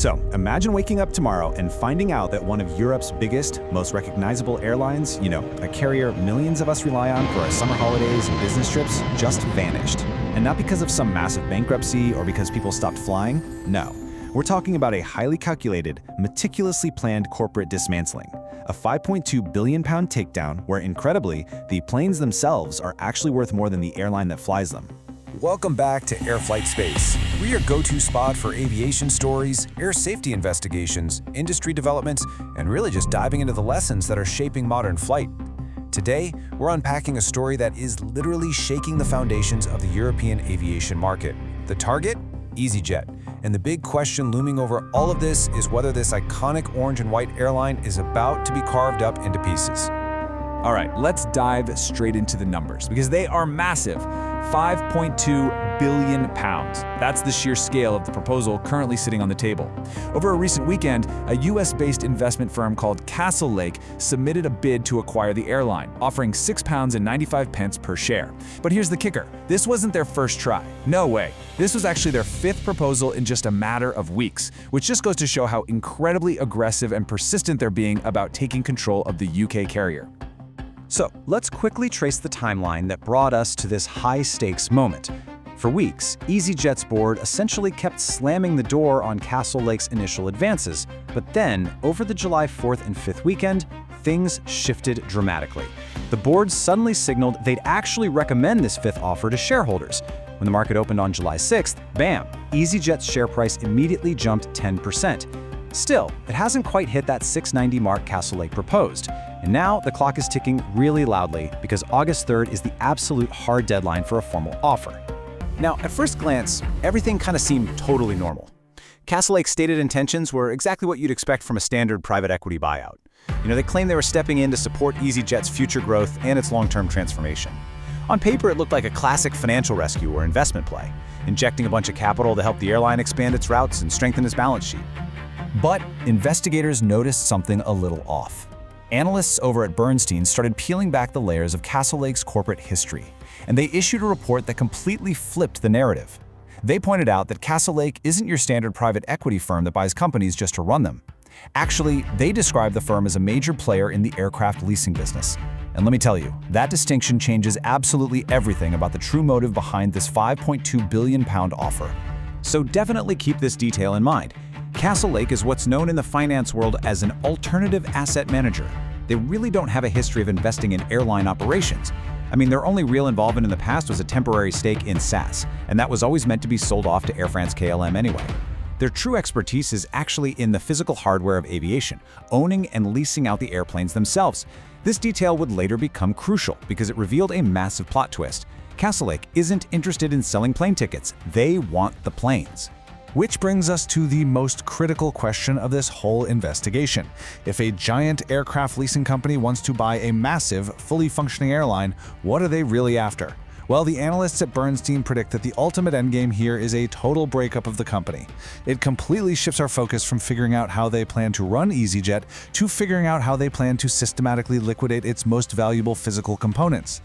So, imagine waking up tomorrow and finding out that one of Europe's biggest, most recognizable airlines, a carrier millions of us rely on for our summer holidays and business trips, just vanished. And not because of some massive bankruptcy or because people stopped flying. No. We're talking about a highly calculated, meticulously planned corporate dismantling. A £5.2 billion takedown where, incredibly, the planes themselves are actually worth more than the airline that flies them. Welcome back to Air Flight Space. We're your go-to spot for aviation stories, air safety investigations, industry developments, and really just diving into the lessons that are shaping modern flight. Today, we're unpacking a story that is literally shaking the foundations of the European aviation market. The target? EasyJet. And the big question looming over all of this is whether this iconic orange and white airline is about to be carved up into pieces. All right, let's dive straight into the numbers because they are massive. 5.2 billion pounds. That's the sheer scale of the proposal currently sitting on the table. Over a recent weekend, a US-based investment firm called Castlelake submitted a bid to acquire the airline, offering £6.95 per share. But here's the kicker. This wasn't their first try. No way. This was actually their fifth proposal in just a matter of weeks, which just goes to show how incredibly aggressive and persistent they're being about taking control of the UK carrier. So, let's quickly trace the timeline that brought us to this high-stakes moment. For weeks, EasyJet's board essentially kept slamming the door on Castlelake's initial advances, but then, over the July 4th and 5th weekend, things shifted dramatically. The board suddenly signaled they'd actually recommend this fifth offer to shareholders. When the market opened on July 6th, bam, EasyJet's share price immediately jumped 10%. Still, it hasn't quite hit that $6.90 mark Castlelake proposed. And now the clock is ticking really loudly because August 3rd is the absolute hard deadline for a formal offer. Now, at first glance, everything kind of seemed totally normal. Castlelake's stated intentions were exactly what you'd expect from a standard private equity buyout. They claimed they were stepping in to support EasyJet's future growth and its long-term transformation. On paper, it looked like a classic financial rescue or investment play, injecting a bunch of capital to help the airline expand its routes and strengthen its balance sheet. But investigators noticed something a little off. Analysts over at Bernstein started peeling back the layers of Castlelake's corporate history, and they issued a report that completely flipped the narrative. They pointed out that Castlelake isn't your standard private equity firm that buys companies just to run them. Actually, they described the firm as a major player in the aircraft leasing business. And let me tell you, that distinction changes absolutely everything about the true motive behind this £5.2 billion offer. So definitely keep this detail in mind. Castlelake is what's known in the finance world as an alternative asset manager. They really don't have a history of investing in airline operations. I mean, their only real involvement in the past was a temporary stake in SAS, and that was always meant to be sold off to Air France-KLM anyway. Their true expertise is actually in the physical hardware of aviation, owning and leasing out the airplanes themselves. This detail would later become crucial because it revealed a massive plot twist. Castlelake isn't interested in selling plane tickets. They want the planes. Which brings us to the most critical question of this whole investigation. If a giant aircraft leasing company wants to buy a massive, fully functioning airline, what are they really after? Well, the analysts at Bernstein predict that the ultimate endgame here is a total breakup of the company. It completely shifts our focus from figuring out how they plan to run EasyJet to figuring out how they plan to systematically liquidate its most valuable physical components.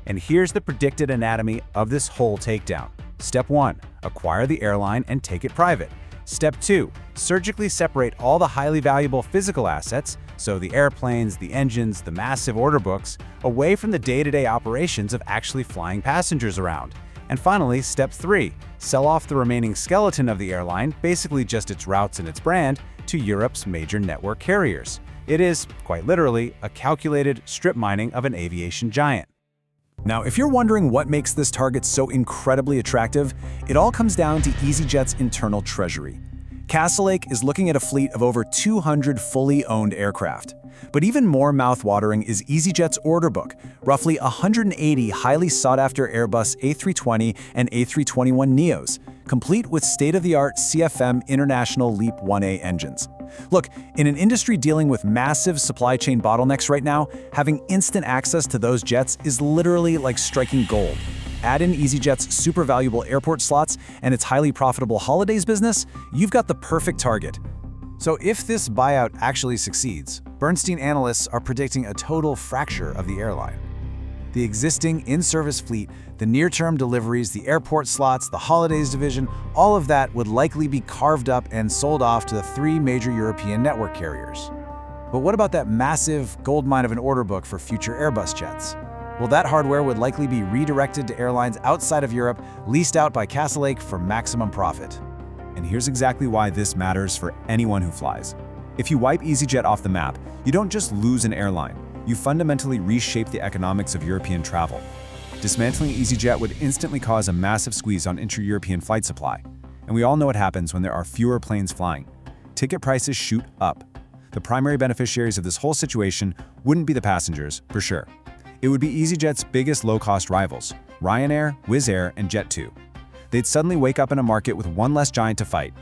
And here's the predicted anatomy of this whole takedown. Step 1. Acquire the airline and take it private. Step 2. Surgically separate all the highly valuable physical assets, so the airplanes, the engines, the massive order books, away from the day-to-day operations of actually flying passengers around. And finally, Step 3. Sell off the remaining skeleton of the airline, basically just its routes and its brand, to Europe's major network carriers. It is, quite literally, a calculated strip mining of an aviation giant. Now, if you're wondering what makes this target so incredibly attractive, it all comes down to EasyJet's internal treasury. Castlelake is looking at a fleet of over 200 fully owned aircraft. But even more mouth-watering is EasyJet's order book, roughly 180 highly sought-after Airbus A320 and A321neos, complete with state-of-the-art CFM International LEAP 1A engines. Look, in an industry dealing with massive supply chain bottlenecks right now, having instant access to those jets is literally like striking gold. Add in EasyJet's super valuable airport slots and its highly profitable holidays business, you've got the perfect target. So if this buyout actually succeeds, Bernstein analysts are predicting a total fracture of the airline. The existing in-service fleet, the near-term deliveries, the airport slots, the holidays division, all of that would likely be carved up and sold off to the 3 major European network carriers. But what about that massive goldmine of an order book for future Airbus jets? Well, that hardware would likely be redirected to airlines outside of Europe, leased out by Castlelake for maximum profit. And here's exactly why this matters for anyone who flies. If you wipe EasyJet off the map, you don't just lose an airline, you fundamentally reshape the economics of European travel. Dismantling EasyJet would instantly cause a massive squeeze on intra-European flight supply. And we all know what happens when there are fewer planes flying. Ticket prices shoot up. The primary beneficiaries of this whole situation wouldn't be the passengers, for sure. It would be EasyJet's biggest low-cost rivals, Ryanair, Wizz Air, and Jet2. They'd suddenly wake up in a market with one less giant to fight.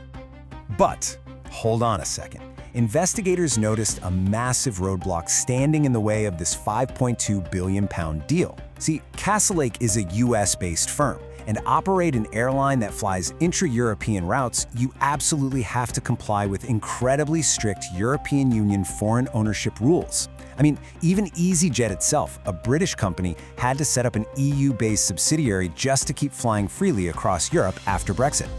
But, hold on a second. Investigators noticed a massive roadblock standing in the way of this £5.2 billion deal. See, Castlelake is a US-based firm, and operate an airline that flies intra-European routes, you absolutely have to comply with incredibly strict European Union foreign ownership rules. I mean, even EasyJet itself, a British company, had to set up an EU-based subsidiary just to keep flying freely across Europe after Brexit.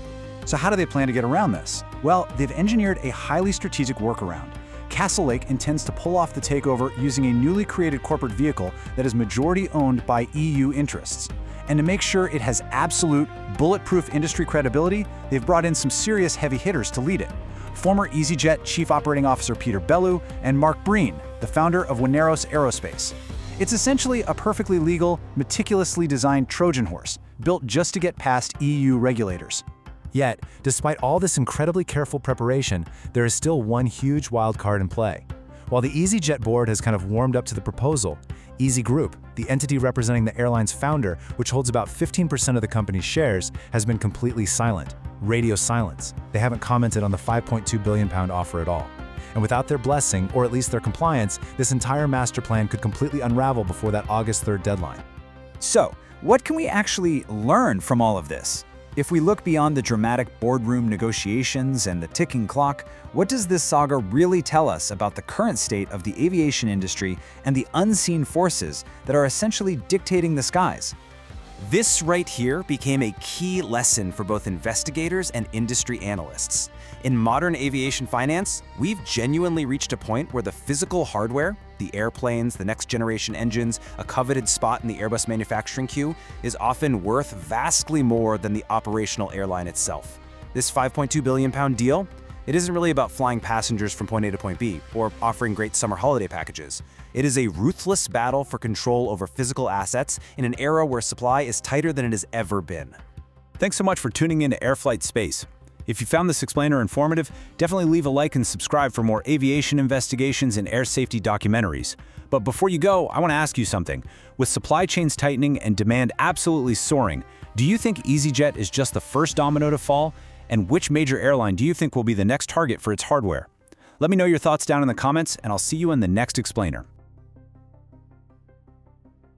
So how do they plan to get around this? Well, they've engineered a highly strategic workaround. Castlelake intends to pull off the takeover using a newly created corporate vehicle that is majority owned by EU interests. And to make sure it has absolute, bulletproof industry credibility, they've brought in some serious heavy hitters to lead it. Former EasyJet Chief Operating Officer Peter Bellew and Mark Breen, the founder of Aerospace. It's essentially a perfectly legal, meticulously designed Trojan horse, built just to get past EU regulators. Yet, despite all this incredibly careful preparation, there is still one huge wild card in play. While the EasyJet board has kind of warmed up to the proposal, Easy Group, the entity representing the airline's founder, which holds about 15% of the company's shares, has been completely silent. Radio silence. They haven't commented on the £5.2 billion offer at all. And without their blessing, or at least their compliance, this entire master plan could completely unravel before that August 3rd deadline. So, what can we actually learn from all of this? If we look beyond the dramatic boardroom negotiations and the ticking clock, what does this saga really tell us about the current state of the aviation industry and the unseen forces that are essentially dictating the skies? This right here became a key lesson for both investigators and industry analysts. In modern aviation finance, we've genuinely reached a point where the physical hardware, the airplanes, the next-generation engines, a coveted spot in the Airbus manufacturing queue, is often worth vastly more than the operational airline itself. This £5.2 billion deal, it isn't really about flying passengers from point A to point B or offering great summer holiday packages. It is a ruthless battle for control over physical assets in an era where supply is tighter than it has ever been. Thanks so much for tuning in to Airflight Space. If you found this explainer informative, definitely leave a like and subscribe for more aviation investigations and air safety documentaries. But before you go, I want to ask you something. With supply chains tightening and demand absolutely soaring, do you think EasyJet is just the first domino to fall? And which major airline do you think will be the next target for its hardware? Let me know your thoughts down in the comments, and I'll see you in the next explainer.